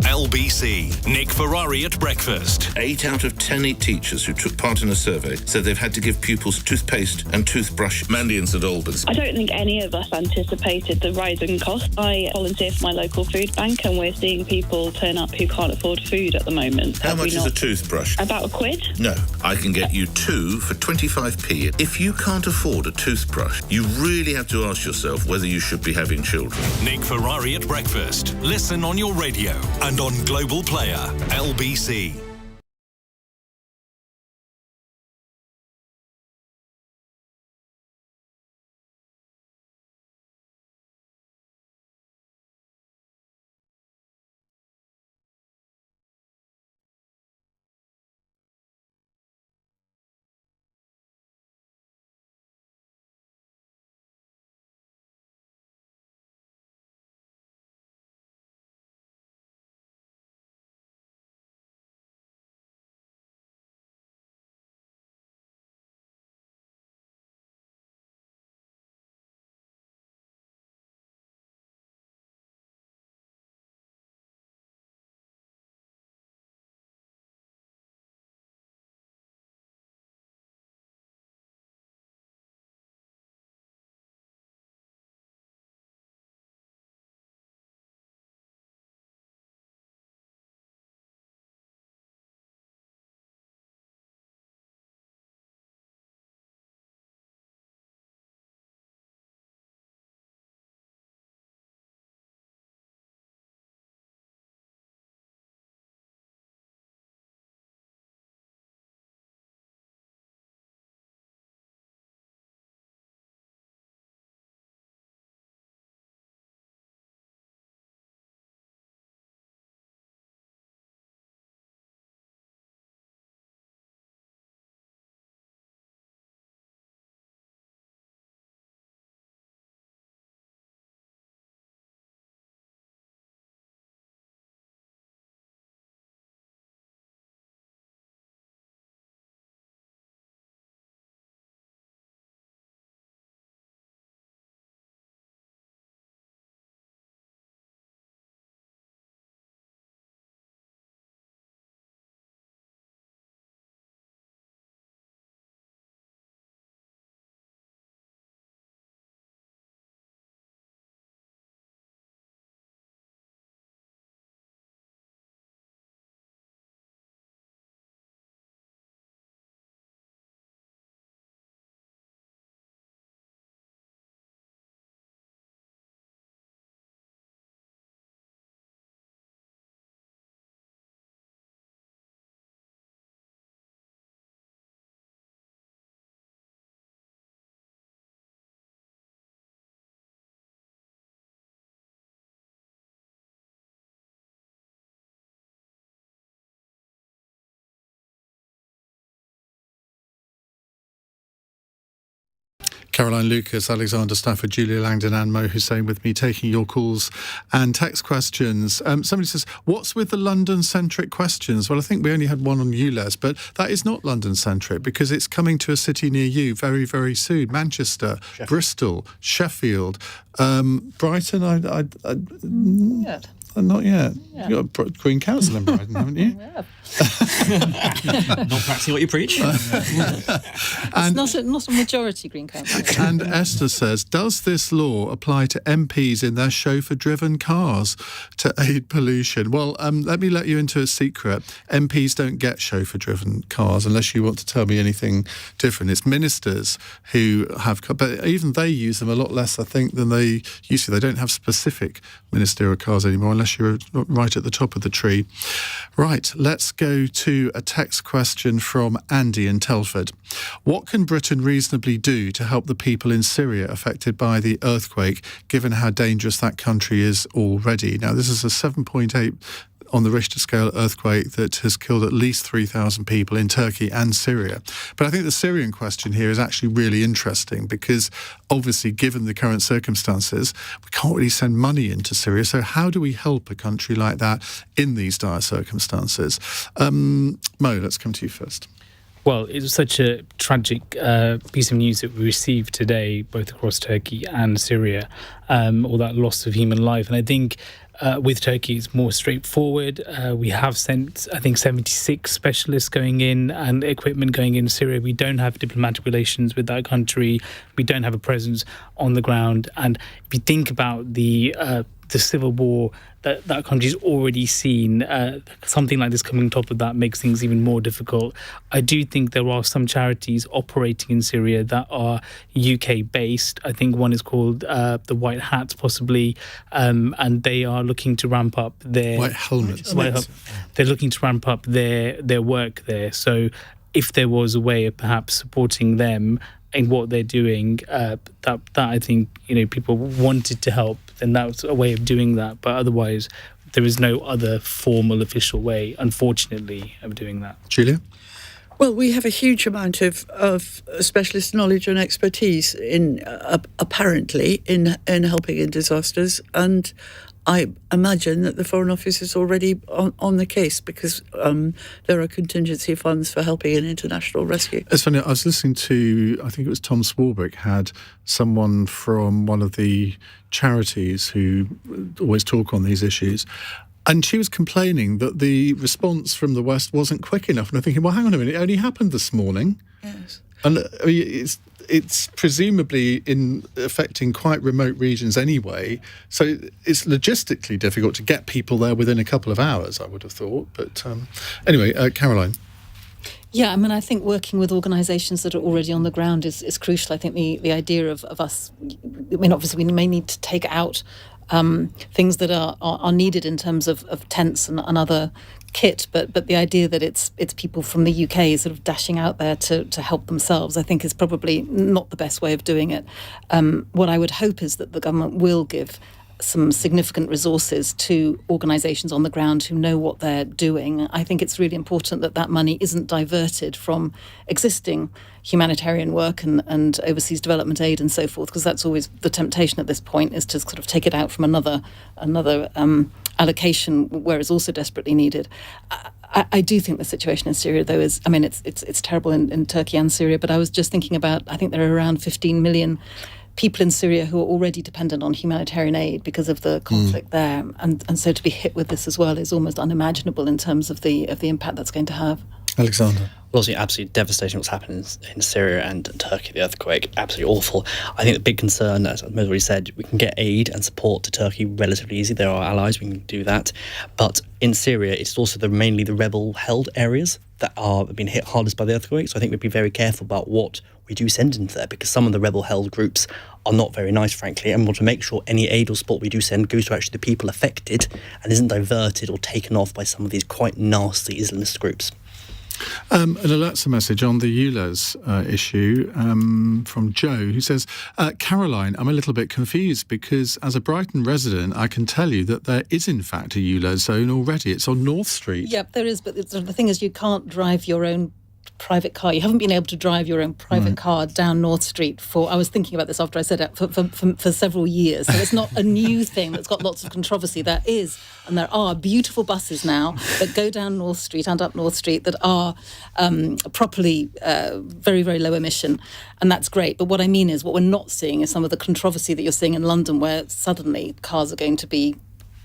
LBC, Nick Ferrari at breakfast. 8 out of 10 teachers who took part in a survey said they've had to give pupils toothpaste and toothbrush. Mandy in St Albans. I don't think any of us anticipated the rising cost. I volunteer for my local food bank, and we're seeing people turn up who can't afford food at the moment. How much is a toothbrush? About £1. No, I can get you 2 for 25p. If you can't afford a toothbrush, you really have to ask yourself whether you should be having children. Nick Ferrari at breakfast. Listen on your radio and on Global Player, LBC. Caroline Lucas, Alexander Stafford, Julia Langdon and Mo Hussein with me, taking your calls and text questions. Somebody says, what's with the London-centric questions? Well, I think we only had one on ULEZ, but that is not London-centric because it's coming to a city near you very, very soon. Manchester, Bristol, Sheffield, Brighton. Not yet. Yeah. You've got a Queen Council in Brighton, haven't you? Yeah. Not practicing what you preach. It's not a majority Green Council. And Esther says, does this law apply to MPs in their chauffeur-driven cars to aid pollution? Well, let me let you into a secret. MPs don't get chauffeur-driven cars unless you want to tell me anything different. It's ministers who have, but even they use them a lot less, I think, than they used to. They don't have specific ministerial cars anymore unless you're right at the top of the tree. Right, let's go to a text question from Andy in Telford. What can Britain reasonably do to help the people in Syria affected by the earthquake, given how dangerous that country is already? Now, this is a 7.8 on the Richter scale earthquake that has killed at least 3,000 people in Turkey and Syria. But I think the Syrian question here is actually really interesting because obviously, given the current circumstances, we can't really send money into Syria. So how do we help a country like that in these dire circumstances? Mo, let's come to you first. Well, it was such a tragic piece of news that we received today, both across Turkey and Syria, all that loss of human life. And I think with Turkey, it's more straightforward. We have sent, I think, 76 specialists going in and equipment going in Syria. We don't have diplomatic relations with that country. We don't have a presence on the ground. And if you think about the civil war that country's already seen, something like this coming on top of that makes things even more difficult. I do think there are some charities operating in Syria that are UK-based. I think one is called the White Hats, possibly, and they are looking to ramp up their... White Helmets. They're looking to ramp up their work there. So if there was a way of perhaps supporting them in what they're doing, that I think, people wanted to help, then that's a way of doing that. But otherwise, there is no other formal, official way, unfortunately, of doing that. Julia? Well, we have a huge amount of specialist knowledge and expertise apparently in helping in disasters, and I imagine that the Foreign Office is already on the case because there are contingency funds for helping in international rescue. It's funny, I was listening to, I think it was Tom Swarbrick had someone from one of the charities who always talk on these issues, and she was complaining that the response from the West wasn't quick enough. And I'm thinking, well, hang on a minute, it only happened this morning. Yes. And I mean, it's presumably affecting quite remote regions anyway, so it's logistically difficult to get people there within a couple of hours, I would have thought. But anyway, Caroline. Yeah, I mean, I think working with organisations that are already on the ground is crucial. I think the idea of us, I mean, obviously we may need to take out things that are needed in terms of tents and other kit, but the idea that it's people from the UK sort of dashing out there to help themselves, I think is probably not the best way of doing it. What I would hope is that the government will give some significant resources to organisations on the ground who know what they're doing. I think it's really important that money isn't diverted from existing humanitarian work and overseas development aid and so forth, because that's always the temptation at this point, is to sort of take it out from another allocation where it's also desperately needed. I do think the situation in Syria, though, is, I mean, it's terrible in Turkey and Syria, but I was just thinking about, I think there are around 15 million people in Syria who are already dependent on humanitarian aid because of the conflict there, and so to be hit with this as well is almost unimaginable in terms of the impact that's going to have. Alexander? Well, obviously, absolutely devastating what's happened in Syria and Turkey, the earthquake, absolutely awful. I think the big concern, as I've already said, we can get aid and support to Turkey relatively easy. They're our allies, we can do that. But in Syria, it's also mainly the rebel-held areas that have been hit hardest by the earthquake. So I think we'd be very careful about what we do send into there, because some of the rebel-held groups are not very nice, frankly, and we want to make sure any aid or support we do send goes to actually the people affected and isn't diverted or taken off by some of these quite nasty Islamist groups. And that's a message on the ULEZ issue from Joe, who says, Caroline, I'm a little bit confused because as a Brighton resident, I can tell you that there is in fact a ULEZ zone already. It's on North Street. Yep, there is, but the thing is you can't drive your own private car. You haven't been able to drive your own private car down North Street I was thinking about this after I said it, for several years. So it's not a new thing that's got lots of controversy. There is, and there are beautiful buses now that go down North Street and up North Street that are properly very, very low emission. And that's great. But what I mean is what we're not seeing is some of the controversy that you're seeing in London, where suddenly cars are going to be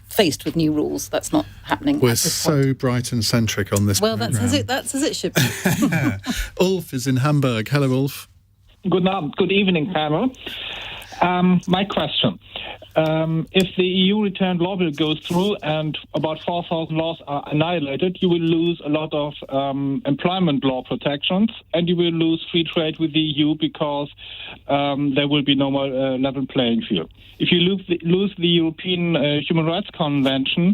faced with new rules. That's not happening. We're at this point. so Brighton-centric on this Well, programme. that's as it should be. Ulf is in Hamburg. Hello, Ulf. Good evening, panel. My question. If the EU return law bill goes through and about 4,000 laws are annihilated, you will lose a lot of employment law protections, and you will lose free trade with the EU because there will be no more level playing field. If you lose the European Human Rights Convention,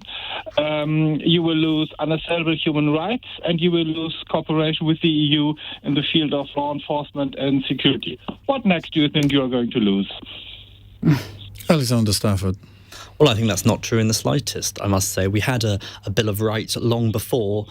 you will lose unassailable human rights, and you will lose cooperation with the EU in the field of law enforcement and security. What next do you think you are going to lose? Alexander Stafford. Well, I think that's not true in the slightest, I must say. We had a Bill of Rights long before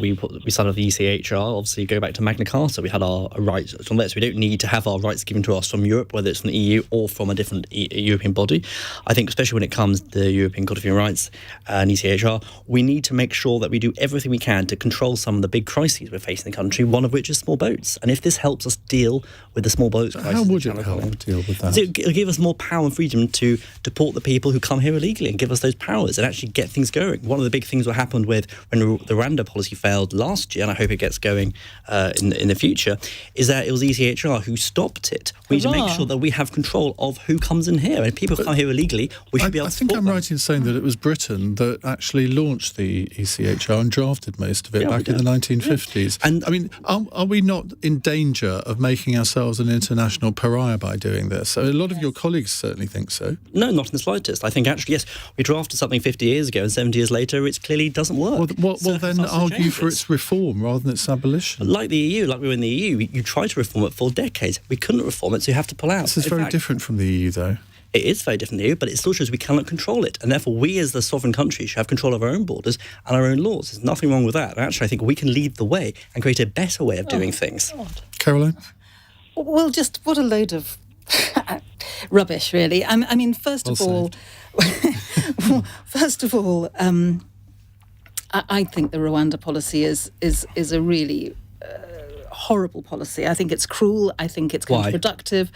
we started the ECHR. Obviously, go back to Magna Carta, we had our rights on there. So we don't need to have our rights given to us from Europe, whether it's from the EU or from a different European body. I think especially when it comes to the European Court of Human Rights and ECHR, we need to make sure that we do everything we can to control some of the big crises we're facing in the country, one of which is small boats. And if this helps us deal with the small boats crisis... How would it help deal with that? So it'll give us more power and freedom to deport the people who come here illegally and give us those powers and actually get things going. One of the big things that happened when the Rwanda policy failed last year, and I hope it gets going in the future, is that it was ECHR who stopped it. We need to make sure that we have control of who comes in here. And if people come here illegally, we should be able to support them. I think I'm right in saying that it was Britain that actually launched the ECHR and drafted most of it back in the 1950s. Yeah. And I mean, are we not in danger of making ourselves an international pariah by doing this? A lot of your colleagues certainly think so. No, not in the slightest. I think actually, yes, we drafted something 50 years ago and 70 years later it clearly doesn't work. Well then argue for its reform rather than its abolition. Like the EU, like we were in the EU, you tried to reform it for decades. We couldn't reform it, so you have to pull out. This is very different from the EU, though. It is very different from the EU, but it still shows we cannot control it. And therefore, we as the sovereign country should have control of our own borders and our own laws. There's nothing wrong with that. And actually, I think we can lead the way and create a better way of doing things. God. Caroline? Well, just what a load of rubbish, really. I mean, first of all, I think the Rwanda policy is a really horrible policy. I think it's cruel. I think it's counterproductive.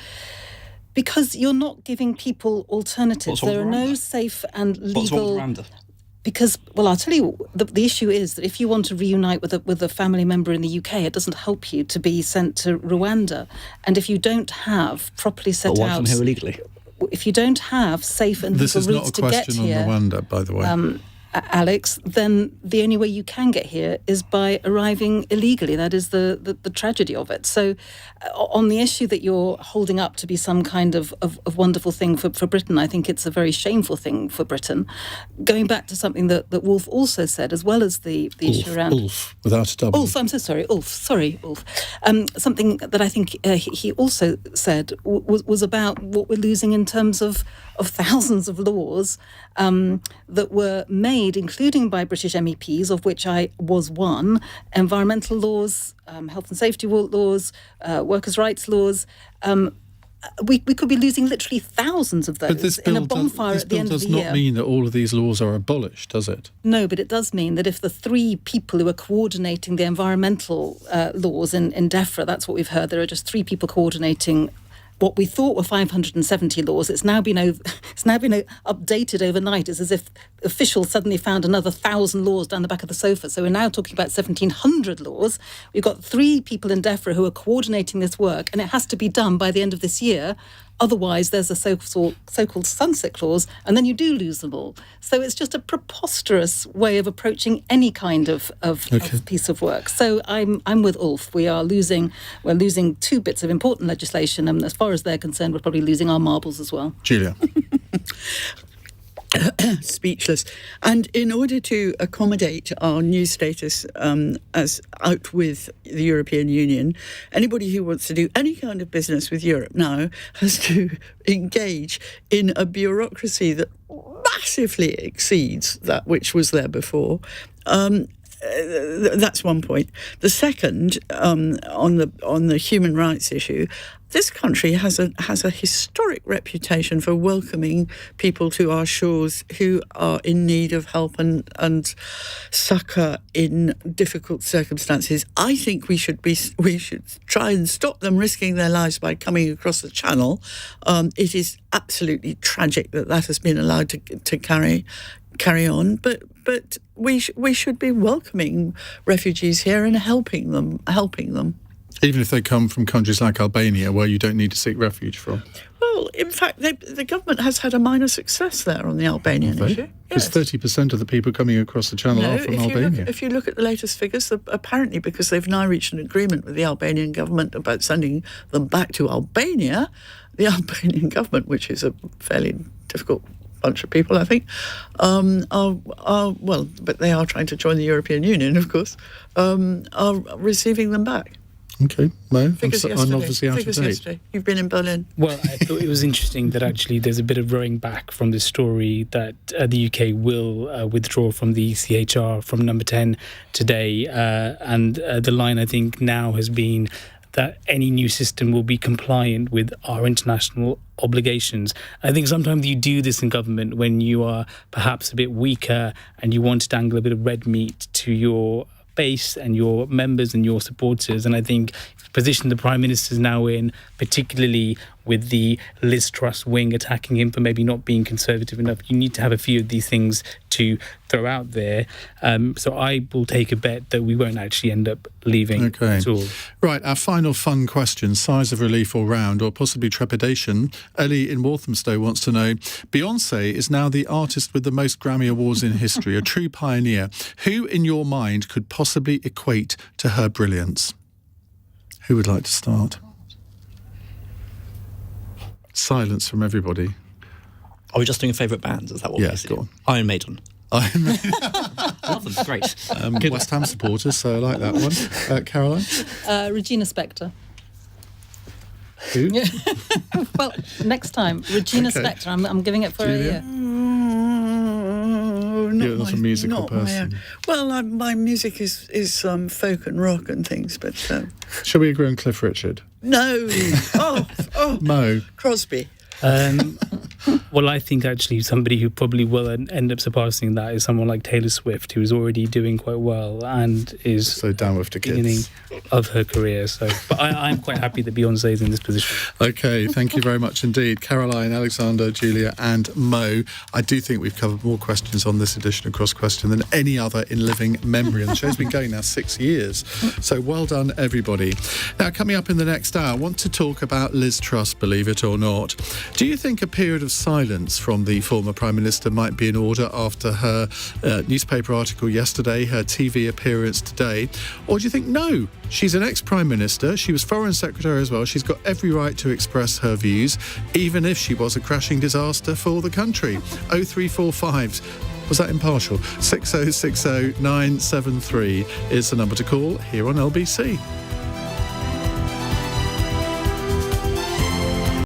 Because you're not giving people alternatives. There are no safe and legal... What's wrong with Rwanda? Because, well, I'll tell you, the issue is that if you want to reunite with a family member in the UK, it doesn't help you to be sent to Rwanda. And if you don't have properly set out... But why from here illegally? If you don't have safe and legal routes to get here... This is not a question on Rwanda, by the way. Alex, then the only way you can get here is by arriving illegally. That is the tragedy of it. So on the issue that you're holding up to be some kind of wonderful thing for Britain, I think it's a very shameful thing for Britain. Going back to something that Wolf also said, as well as the issue around... Ulf, without a W. Ulf, I'm so sorry. Ulf. Sorry, Ulf. Something that I think he also said was about what we're losing in terms of thousands of laws that were made, including by British MEPs, of which I was one, environmental laws, health and safety laws, workers' rights laws. We could be losing literally thousands of those in a bonfire at the end of the year. This bill does not mean that all of these laws are abolished, does it? No, but it does mean that if the three people who are coordinating the environmental laws in DEFRA, that's what we've heard, there are just three people coordinating what we thought were 570 laws. It's now been updated overnight. It's as if officials suddenly found another 1,000 laws down the back of the sofa. So we're now talking about 1,700 laws. We've got three people in DEFRA who are coordinating this work, and it has to be done by the end of this year. Otherwise, there's a so-called sunset clause, and then you do lose them all. So it's just a preposterous way of approaching any kind of piece of work. So I'm with Ulf. We're losing two bits of important legislation, and as far as they're concerned, we're probably losing our marbles as well. Julia. Speechless. And in order to accommodate our new status as out with the European Union, anybody who wants to do any kind of business with Europe now has to engage in a bureaucracy that massively exceeds that which was there before. That's one point. The second, on the human rights issue, this country has a historic reputation for welcoming people to our shores who are in need of help and succour in difficult circumstances. I think we should try and stop them risking their lives by coming across the channel. It is absolutely tragic that has been allowed to carry carry on, but we should be welcoming refugees here and helping them. Even if they come from countries like Albania, where you don't need to seek refuge from. Well, in fact, the government has had a minor success there on the Albanian issue. Because 30% of the people coming across the channel are from Albania. If you look at the latest figures, apparently because they've now reached an agreement with the Albanian government about sending them back to Albania, the Albanian government, which is a fairly difficult bunch of people, I think, but they are trying to join the European Union, of course, are receiving them back. Okay, Mo, I'm yesterday. obviously out of date. Yesterday. You've been in Berlin. Well, I thought it was interesting that actually there's a bit of rowing back from this story that the UK will withdraw from the ECHR from number 10 today. And the line, I think, now has been that any new system will be compliant with our international obligations. I think sometimes you do this in government when you are perhaps a bit weaker and you want to dangle a bit of red meat to your base and your members and your supporters. And I think the position the Prime Minister is now in, particularly with the Liz Truss wing attacking him for maybe not being conservative enough, you need to have a few of these things to throw out there. So I will take a bet that we won't actually end up leaving at all. Right, our final fun question, sighs of relief all round, or possibly trepidation. Ellie in Walthamstow wants to know, Beyoncé is now the artist with the most Grammy Awards in history, a true pioneer. Who in your mind could possibly equate to her brilliance? Who would like to start? Silence from everybody. Are we just doing favourite bands? Is that what we're go on. Iron Maiden. Iron Maiden. Love them, great. West Ham supporters, so I like that one. Caroline? Regina Spektor. Who? Well, next time, Regina Spektor. I'm giving it for a year. You're not a musical person. My music is folk and rock and things, but... Shall we agree on Cliff Richard? No! Mo? Crosby. Well, I think actually somebody who probably will end up surpassing that is someone like Taylor Swift, who is already doing quite well and is so down with the beginning kids of her career. So, but I'm quite happy that Beyoncé is in this position. Okay, thank you very much indeed, Caroline, Alexander, Julia, and Mo. I do think we've covered more questions on this edition of Cross Question than any other in living memory, and the show's been going now 6 years. So well done, everybody. Now, coming up in the next hour, I want to talk about Liz Truss, believe it or not. Do you think a period of silence from the former Prime Minister might be in order after her newspaper article yesterday, her TV appearance today? Or do you think, no, she's an ex-Prime Minister, she was Foreign Secretary as well, she's got every right to express her views, even if she was a crashing disaster for the country? 0345. Was that impartial? 6060 973 is the number to call here on LBC.